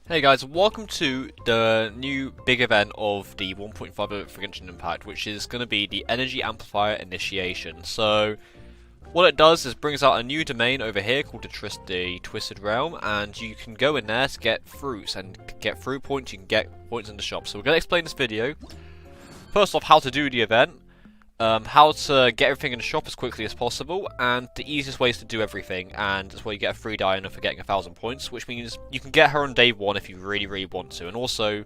Hey guys, welcome to the new big event of the 1.5 event for Genshin Impact, which is going to be the Energy Amplifier Initiation. So, what it does is brings out a new domain over here called the Twisted Realm, and you can go in there to get fruits and get fruit points. You can get points in the shop. So we're going to explain this video. First off, how to do the event, how to get everything in the shop as quickly as possible, and the easiest ways to do everything, and that's where you get a free Diona for getting 1,000 points, which means you can get her on day 1 if you really want to, and also,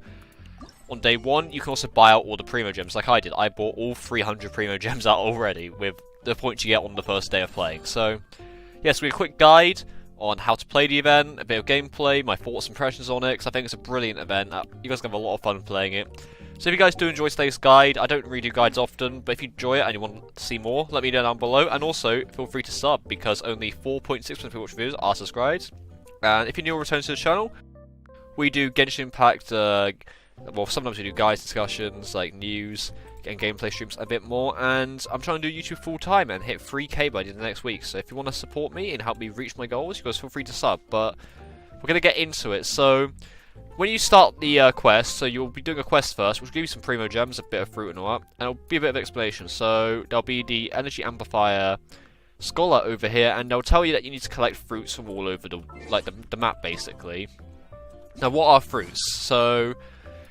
on day 1, you can also buy out all the Primogems, like I did. I bought all 300 Primogems out already, with the points you get on the first day of playing. So, yes, we have a quick guide on how to play the event, a bit of gameplay, my thoughts and impressions on it, because I think it's a brilliant event. You guys can have a lot of fun playing it. So if you guys do enjoy today's guide, I don't really do guides often, but if you enjoy it and you want to see more, let me know down below. And also, feel free to sub, because only 4.6% of people watch videos are subscribed. And if you're new or return to the channel, we do Genshin Impact, well, sometimes we do guides, discussions, like news, and gameplay streams a bit more. And I'm trying to do YouTube full time and hit 3K by the end of next week. So if you want to support me and help me reach my goals, you guys feel free to sub. But we're going to get into it. So when you start the quest, so you'll be doing a quest first, which will give you some Primogems, a bit of fruit and all that, and it'll be a bit of explanation. So there'll be the Energy Amplifier Scholar over here, and they'll tell you that you need to collect fruits from all over the map, basically. Now, what are fruits? So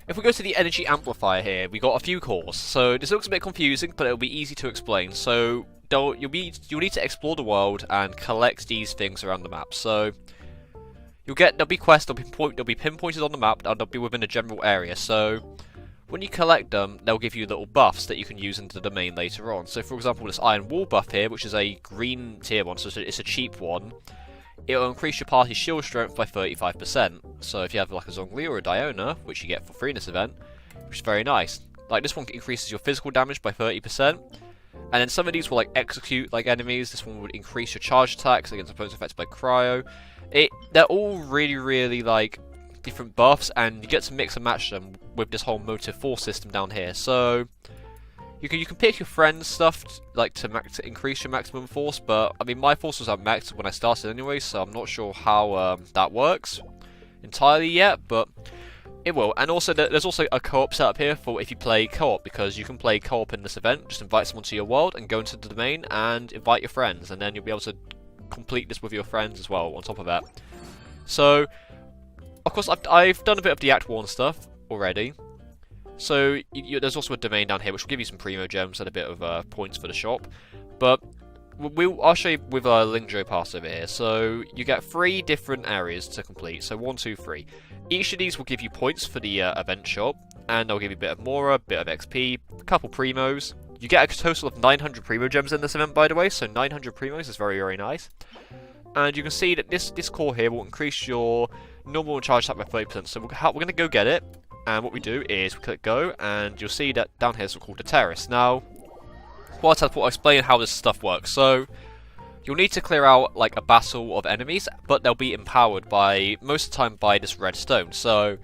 if we go to the Energy Amplifier here, we got a few cores. So this looks a bit confusing, but it'll be easy to explain. So you'll need to explore the world and collect these things around the map. So there'll be quests, they'll be pinpointed on the map, and they'll be within a general area. So when you collect them, they'll give you little buffs that you can use into the domain later on. So for example, this Iron Wall buff here, which is a green tier one, so it's a cheap one, it'll increase your party's shield strength by 35%. So if you have like a Zhongli or a Diona, which you get for free in this event, which is very nice. Like this one increases your physical damage by 30%. And then some of these will like execute like enemies. This one would increase your charge attacks against opponents affected by cryo. They're all really like different buffs, and you get to mix and match them with this whole motive force system down here. So you can pick your friend's stuff to increase your maximum force, but I mean my force was at max when I started anyway, so I'm not sure how that works entirely yet, but it will. And also there's also a co-op setup here for if you play co-op, because you can play co-op in this event. Just invite someone to your world and go into the domain and invite your friends, and then you'll be able to complete this with your friends as well on top of that. So of course I've done a bit of the Act 1 stuff already. So there's also a domain down here which will give you some Primogems and a bit of points for the shop. But I'll show you with a Lingzhou pass over here. So you get 3 different areas to complete. So 1, 2, 3. Each of these will give you points for the event shop, and they'll give you a bit of Mora, a bit of XP, a couple Primos. You get a total of 900 Primogems in this event, by the way, so 900 Primos is very nice. And you can see that this core here will increase your normal charge attack by 30%. So we're going to go get it, and what we do is we click go, and you'll see that down here is called the terrace. Now, I'll explain how this stuff works. So you'll need to clear out like a battle of enemies, but they'll be empowered most of the time by this red stone. So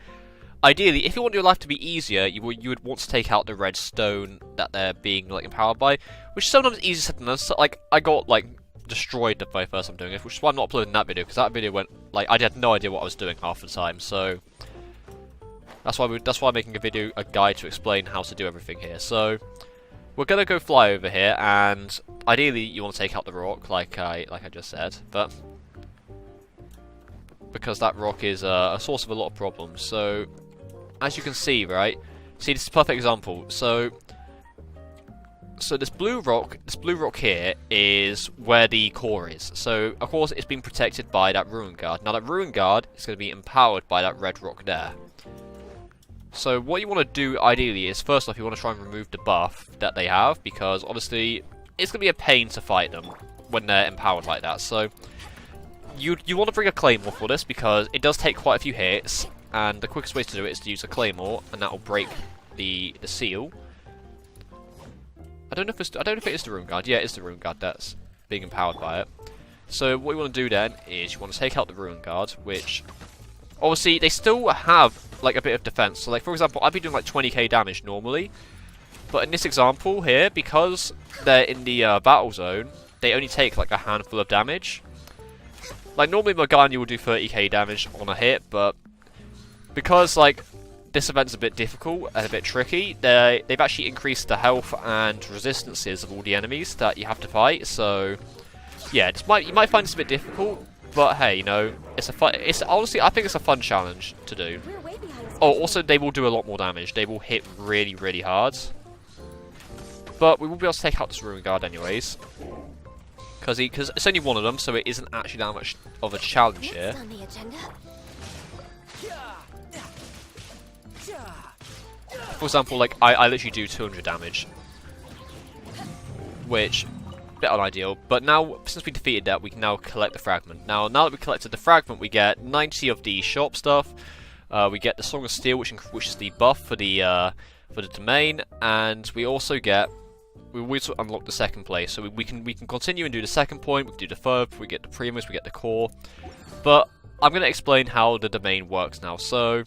ideally, if you want your life to be easier, you would want to take out the red stone that they're being like empowered by, which is sometimes easier said than done. So, like I got like destroyed the very first time doing it, which is why I'm not uploading that video, because that video went like I had no idea what I was doing half the time. So that's why I'm making a guide to explain how to do everything here. So we're gonna go fly over here, and ideally you want to take out the rock, like I just said, but because that rock is a source of a lot of problems. So as you can see, right? See, this is a perfect example. So this blue rock here is where the core is. So of course it's been protected by that ruin guard. Now that ruin guard is going to be empowered by that red rock there. So what you want to do ideally is, first off, you want to try and remove the buff that they have, because obviously it's going to be a pain to fight them when they're empowered like that. So you want to bring a claymore for this, because it does take quite a few hits, and the quickest way to do it is to use a claymore, and that will break the seal. I don't know if it is the ruin guard. Yeah, it is the ruin guard that's being empowered by it. So what you want to do then is you want to take out the ruin guard, which obviously they still have like a bit of defense. So like for example, I'd be doing like 20k damage normally, but in this example here, because they're in the battle zone, they only take like a handful of damage. Like normally Morgana will do 30k damage on a hit, but because like this event's a bit difficult and a bit tricky, they've actually increased the health and resistances of all the enemies that you have to fight. So yeah, you might find this a bit difficult, but hey, you know, it's honestly, I think it's a fun challenge to do. Oh, also they will do a lot more damage. They will hit really, really hard. But we will be able to take out this Ruin Guard anyways, because it's only one of them, so it isn't actually that much of a challenge here. For example, like I literally do 200 damage, which a bit unideal. But now, since we defeated that, we can now collect the fragment. Now that we collected the fragment, we get 90 of the shop stuff. We get the Song of Steel, which is the buff for the domain, and we also unlock the second place. So we can continue and do the second point. We can do the third. We get the Primus. We get the core. But I'm going to explain how the domain works now. So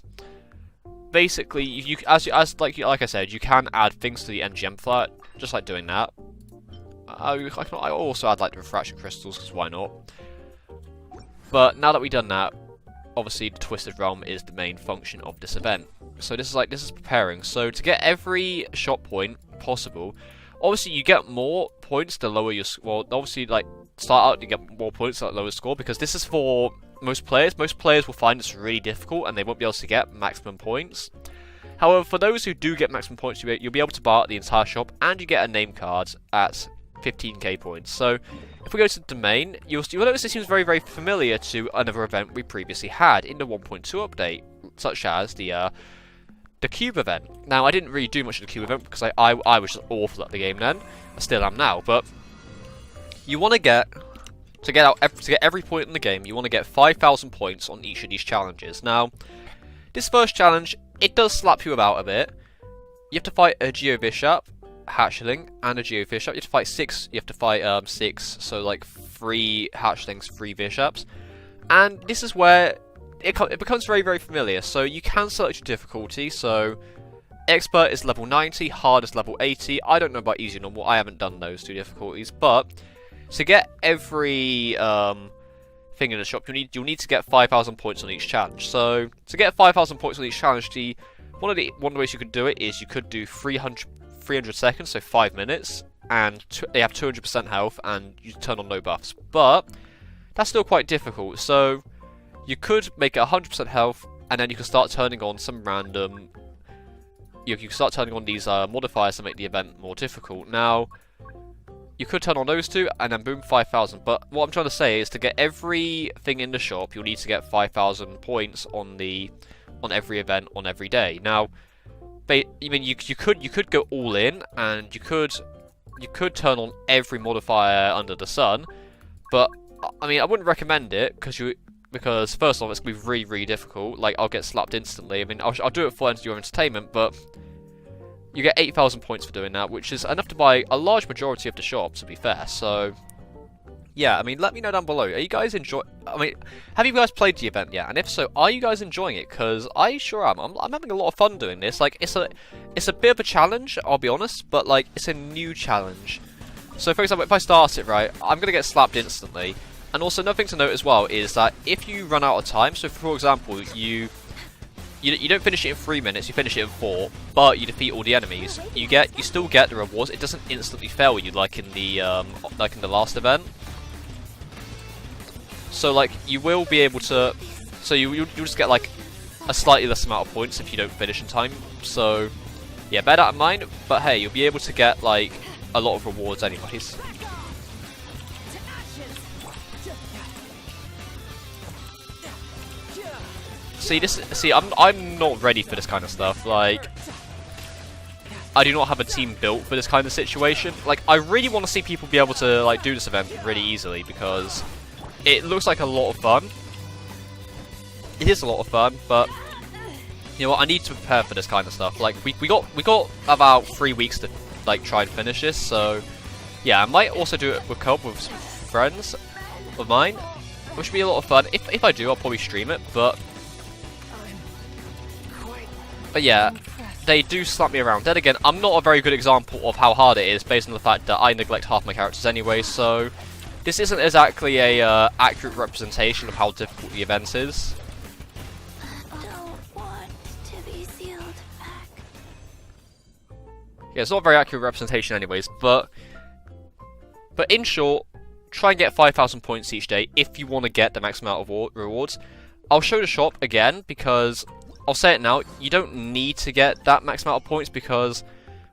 basically, like I said, you can add things to the Energy Amplifier, just like doing that. I also add like the refraction crystals, because why not? But now that we've done that, obviously the Twisted Realm is the main function of this event. So this is preparing. So to get every shot point possible, obviously you get more points the lower your score. Well, obviously, like, start out you get more points at lower score, because this is for most players. Most players will find this really difficult and they won't be able to get maximum points. However, for those who do get maximum points, you'll be able to buy the entire shop, and you get a name card at 15k points. So if we go to the domain, you'll notice it seems very, very familiar to another event we previously had in the 1.2 update, such as the Cube event. Now, I didn't really do much of the Cube event because I was just awful at the game then. I still am now, but you want to get every point in the game, you want to get 5,000 points on each of these challenges. Now, this first challenge, it does slap you about a bit. You have to fight a Geobishop, Hatchling, and a Geobishop. You have to fight six. You have to fight 6, so like 3 Hatchlings, 3 Bishops, and this is where it becomes very, very familiar. So you can select your difficulty. So Expert is level 90, Hard is level 80. I don't know about Easy or Normal. I haven't done those 2 difficulties, but to get every thing in the shop, you'll need to get 5,000 points on each challenge. So to get 5,000 points on each challenge, one of the ways you could do it is you could do 300 seconds, so 5 minutes, and they have 200% health, and you turn on no buffs. But that's still quite difficult. So you could make it 100% health, and then you can start turning on some random. You can start turning on these modifiers to make the event more difficult. Now, you could turn on those 2, and then boom, 5,000. But what I'm trying to say is, to get everything in the shop, you'll need to get 5,000 points on every event on every day. Now, I mean, you could go all in, and you could turn on every modifier under the sun. But I mean, I wouldn't recommend it, because first off, it's gonna be really, really difficult. Like, I'll get slapped instantly. I mean, I'll do it for your entertainment, but you get 8,000 points for doing that, which is enough to buy a large majority of the shop, to be fair. So yeah, I mean, let me know down below. Are you guys have you guys played the event yet? And if so, are you guys enjoying it? Because I sure am. I'm having a lot of fun doing this. Like, it's a bit of a challenge, I'll be honest, but like, it's a new challenge. So for example, if I start it right, I'm gonna get slapped instantly. And also, another thing to note as well is that if you run out of time, so for example, you don't finish it in 3 minutes, you finish it in 4, but you defeat all the enemies, you still get the rewards. It doesn't instantly fail you like in the last event. So like, you will be able to, so you'll just get like a slightly less amount of points if you don't finish in time. So yeah, bear that in mind. But hey, you'll be able to get like a lot of rewards anyways. I'm not ready for this kind of stuff. Like, I do not have a team built for this kind of situation. Like, I really want to see people be able to like do this event really easily, because it looks like a lot of fun. It is a lot of fun, but you know what? I need to prepare for this kind of stuff. Like, we got about 3 weeks to like try and finish this. So yeah, I might also do it with co-op with some friends of mine, which would be a lot of fun. If I do, I'll probably stream it. But yeah, they do slap me around. Then again, I'm not a very good example of how hard it is, based on the fact that I neglect half my characters anyway. So this isn't exactly a accurate representation of how difficult the event is. Yeah, it's not a very accurate representation anyways, but in short, try and get 5,000 points each day if you want to get the max amount of rewards. I'll show the shop again because, I'll say it now, you don't need to get that max amount of points because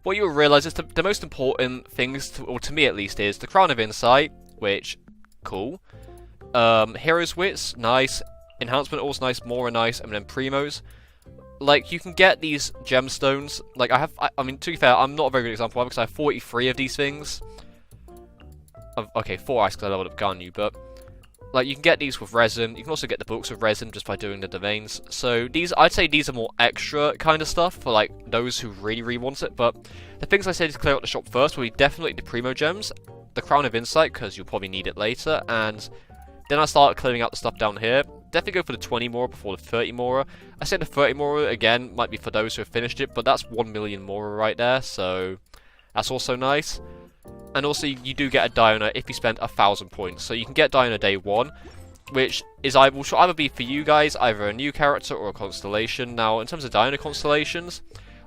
what you'll realise is the most important things, or to me at least, is the Crown of Insight, which, cool. Hero's Wits, nice. Enhancement, also nice. More nice. And then Primos. Like, you can get these gemstones. Like, I mean, to be fair, I'm not a very good example because I have 43 of these things. Okay, 4 ice because I leveled up Ganyu, but like, you can get these with resin. You can also get the books with resin just by doing the domains. So I'd say these are more extra kind of stuff for like those who really want it. But the things I said to clear out the shop first will be definitely the Primogems, the Crown of Insight because you'll probably need it later, and then I start clearing out the stuff down here. Definitely go for the 20 Mora before the 30 Mora. I said the 30 Mora again might be for those who have finished it, but that's 1 million Mora right there, so that's also nice. And also, you do get a Diona if you spend 1,000 points. So you can get Diona day 1, which is will either be for you guys, either a new character or a constellation. Now, in terms of Diona constellations,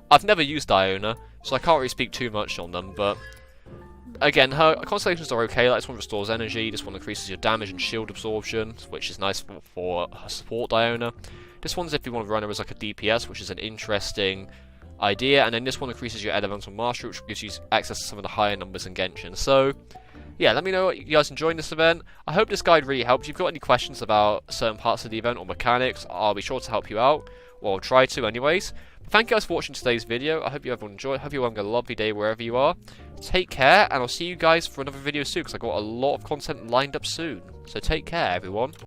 I've never used Diona, so I can't really speak too much on them, but again, her constellations are okay. Like, this one restores energy, this one increases your damage and shield absorption, which is nice for her support Diona. This one's if you want to run her as like a DPS, which is an interesting idea, and then this one increases your elemental mastery, which gives you access to some of the higher numbers in Genshin. So yeah, let me know what you guys enjoying this event. I hope this guide really helps. If you've got any questions about certain parts of the event or mechanics, I'll be sure to help you out, or I'll try to anyways. But thank you guys for watching today's video. I hope you everyone enjoyed. I hope you're having a lovely day wherever you are. Take care, and I'll see you guys for another video soon because I've got a lot of content lined up soon. So take care, everyone.